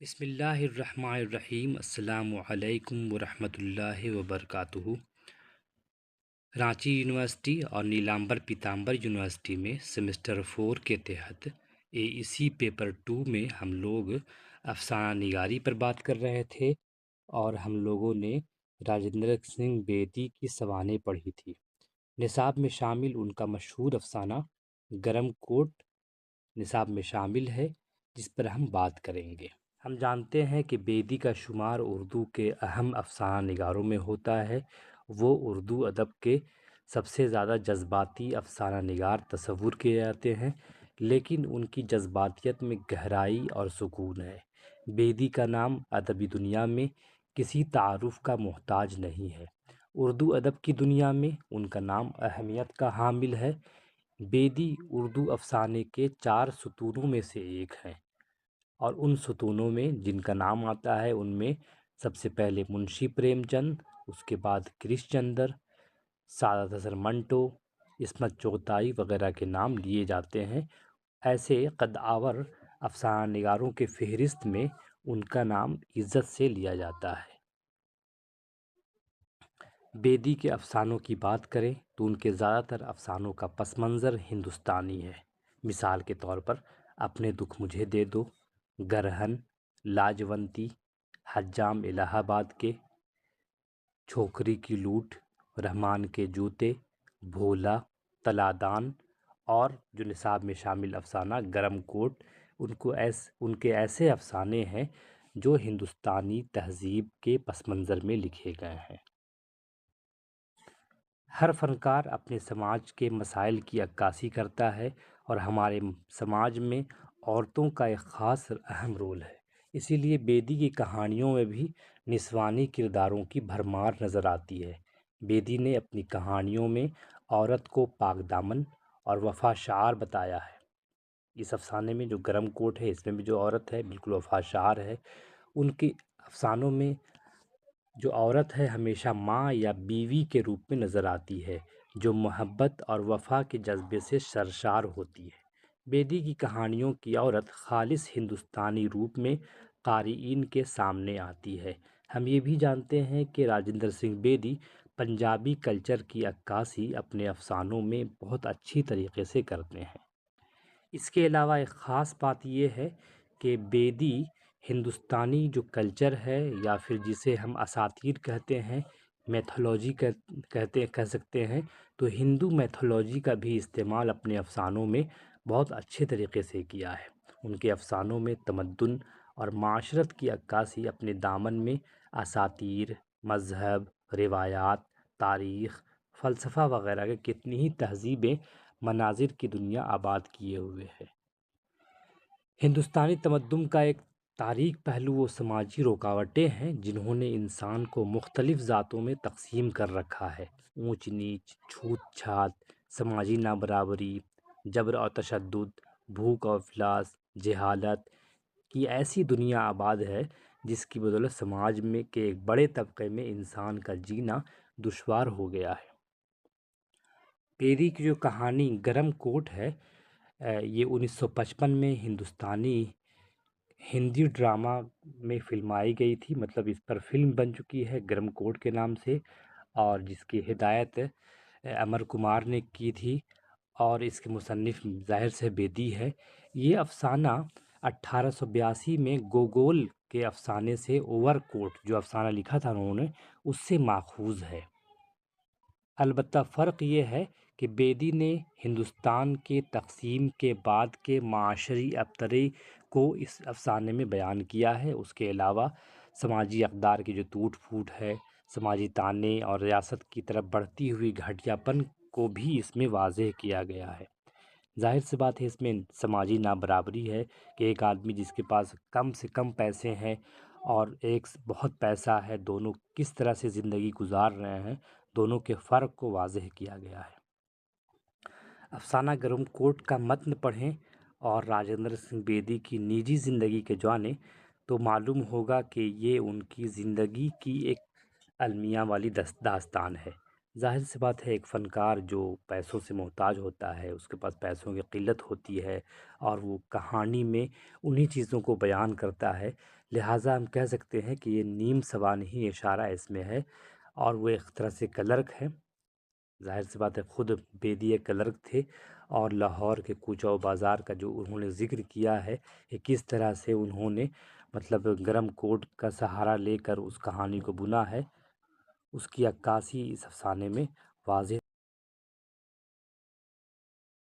بسم اللہ الرحمن الرحیم۔ السلام علیکم ورحمۃ اللہ وبرکاتہ۔ رانچی یونیورسٹی اور نیلامبر پیتامبر یونیورسٹی میں سیمسٹر 4 کے تحت اسی پیپر 2 میں ہم لوگ افسانہ نگاری پر بات کر رہے تھے اور ہم لوگوں نے راجندر سنگھ بیدی کی سوانح پڑھی تھی۔ نصاب میں شامل ان کا مشہور افسانہ گرم کوٹ نصاب میں شامل ہے، جس پر ہم بات کریں گے۔ ہم جانتے ہیں کہ بیدی کا شمار اردو کے اہم افسانہ نگاروں میں ہوتا ہے۔ وہ اردو ادب کے سب سے زیادہ جذباتی افسانہ نگار تصور کیے جاتے ہیں، لیکن ان کی جذباتیت میں گہرائی اور سکون ہے۔ بیدی کا نام ادبی دنیا میں کسی تعارف کا محتاج نہیں ہے۔ اردو ادب کی دنیا میں ان کا نام اہمیت کا حامل ہے۔ بیدی اردو افسانے کے 4 ستونوں میں سے ایک ہیں، اور ان ستونوں میں جن کا نام آتا ہے ان میں سب سے پہلے منشی پریم چند، اس کے بعد کرش چندر، سعادت حسن منٹو، عصمت چغتائی وغیرہ کے نام لیے جاتے ہیں۔ ایسے قد آور افسانہ نگاروں کے فہرست میں ان کا نام عزت سے لیا جاتا ہے۔ بیدی کے افسانوں کی بات کریں تو ان کے زیادہ تر افسانوں کا پس منظر ہندوستانی ہے۔ مثال کے طور پر اپنے دکھ مجھے دے دو، گرہن، لاجونتی، حجام الہ آباد کے، چھوکری کی لوٹ، رحمان کے جوتے، بھولا، تلادان، اور جو نصاب میں شامل افسانہ گرم کوٹ، ان کے ایسے افسانے ہیں جو ہندوستانی تہذیب کے پس منظر میں لکھے گئے ہیں۔ ہر فنکار اپنے سماج کے مسائل کی عکاسی کرتا ہے، اور ہمارے سماج میں عورتوں کا ایک خاص اہم رول ہے۔ اسی لیے بیدی کی کہانیوں میں بھی نسوانی کرداروں کی بھرمار نظر آتی ہے۔ بیدی نے اپنی کہانیوں میں عورت کو پاک دامن اور وفا شعار بتایا ہے۔ اس افسانے میں جو گرم کوٹ ہے، اس میں بھی جو عورت ہے بالکل وفا شعار ہے۔ ان کے افسانوں میں جو عورت ہے ہمیشہ ماں یا بیوی کے روپ میں نظر آتی ہے، جو محبت اور وفا کے جذبے سے سرشار ہوتی ہے۔ بیدی کی کہانیوں کی عورت خالص ہندوستانی روپ میں قارئین کے سامنے آتی ہے۔ ہم یہ بھی جانتے ہیں کہ راجندر سنگھ بیدی پنجابی کلچر کی عکاسی اپنے افسانوں میں بہت اچھی طریقے سے کرتے ہیں۔ اس کے علاوہ ایک خاص بات یہ ہے کہ بیدی ہندوستانی جو کلچر ہے، یا پھر جسے ہم اساطیر کہتے ہیں، میتھولوجی کہہ سکتے ہیں، تو ہندو میتھولوجی کا بھی استعمال اپنے افسانوں میں بہت اچھے طریقے سے کیا ہے۔ ان کے افسانوں میں تمدن اور معاشرت کی عکاسی اپنے دامن میں اساطیر، مذہب، روایات، تاریخ، فلسفہ وغیرہ کے کتنی ہی تہذیبیں، مناظر کی دنیا آباد کیے ہوئے ہے۔ ہندوستانی تمدن کا ایک تاریک پہلو وہ سماجی رکاوٹیں ہیں جنہوں نے انسان کو مختلف ذاتوں میں تقسیم کر رکھا ہے۔ اونچ نیچ، چھوت چھات، سماجی نابرابری، جبر اور تشدد، بھوک اور افلاس، جہالت کی ایسی دنیا آباد ہے جس کی بدولت سماج میں کے ایک بڑے طبقے میں انسان کا جینا دشوار ہو گیا ہے۔ بیدی کی جو کہانی گرم کوٹ ہے، یہ 1955 میں ہندی ڈرامہ میں فلمائی گئی تھی، مطلب اس پر فلم بن چکی ہے گرم کوٹ کے نام سے، اور جس کی ہدایت امر کمار نے کی تھی، اور اس کے مصنف ظاہر سے بیدی ہے۔ یہ افسانہ 1882 میں گوگول کے افسانے سے اوور کوٹ جو افسانہ لکھا تھا انہوں نے، اس سے ماخوذ ہے۔ البتہ فرق یہ ہے کہ بیدی نے ہندوستان کے تقسیم کے بعد کے معاشری ابتری کو اس افسانے میں بیان کیا ہے۔ اس کے علاوہ سماجی اقدار کی جو ٹوٹ پھوٹ ہے، سماجی تانے اور ریاست کی طرف بڑھتی ہوئی گھٹیا پن کو بھی اس میں واضح کیا گیا ہے۔ ظاہر سی بات ہے اس میں سماجی نابرابری ہے کہ ایک آدمی جس کے پاس کم سے کم پیسے ہیں اور ایک بہت پیسہ ہے، دونوں کس طرح سے زندگی گزار رہے ہیں، دونوں کے فرق کو واضح کیا گیا ہے۔ افسانہ گرم کوٹ کا متن پڑھیں اور راجندر سنگھ بیدی کی نجی زندگی کے جانیں تو معلوم ہوگا کہ یہ ان کی زندگی کی ایک المیہ والی داستان ہے۔ ظاہر سی بات ہے ایک فنکار جو پیسوں سے محتاج ہوتا ہے، اس کے پاس پیسوں کی قلت ہوتی ہے اور وہ کہانی میں انہی چیزوں کو بیان کرتا ہے، لہٰذا ہم کہہ سکتے ہیں کہ یہ نیم سوانحی اشارہ اس میں ہے اور وہ ایک طرح سے کلرک ہے۔ ظاہر سی بات ہے خود بیدی ایک کلرک تھے اور لاہور کے کوچہ و بازار کا جو انہوں نے ذکر کیا ہے کہ کس طرح سے انہوں نے مطلب گرم کوٹ کا سہارا لے کر اس کہانی کو بنا ہے، اس کی عکاسی اس افسانے میں واضح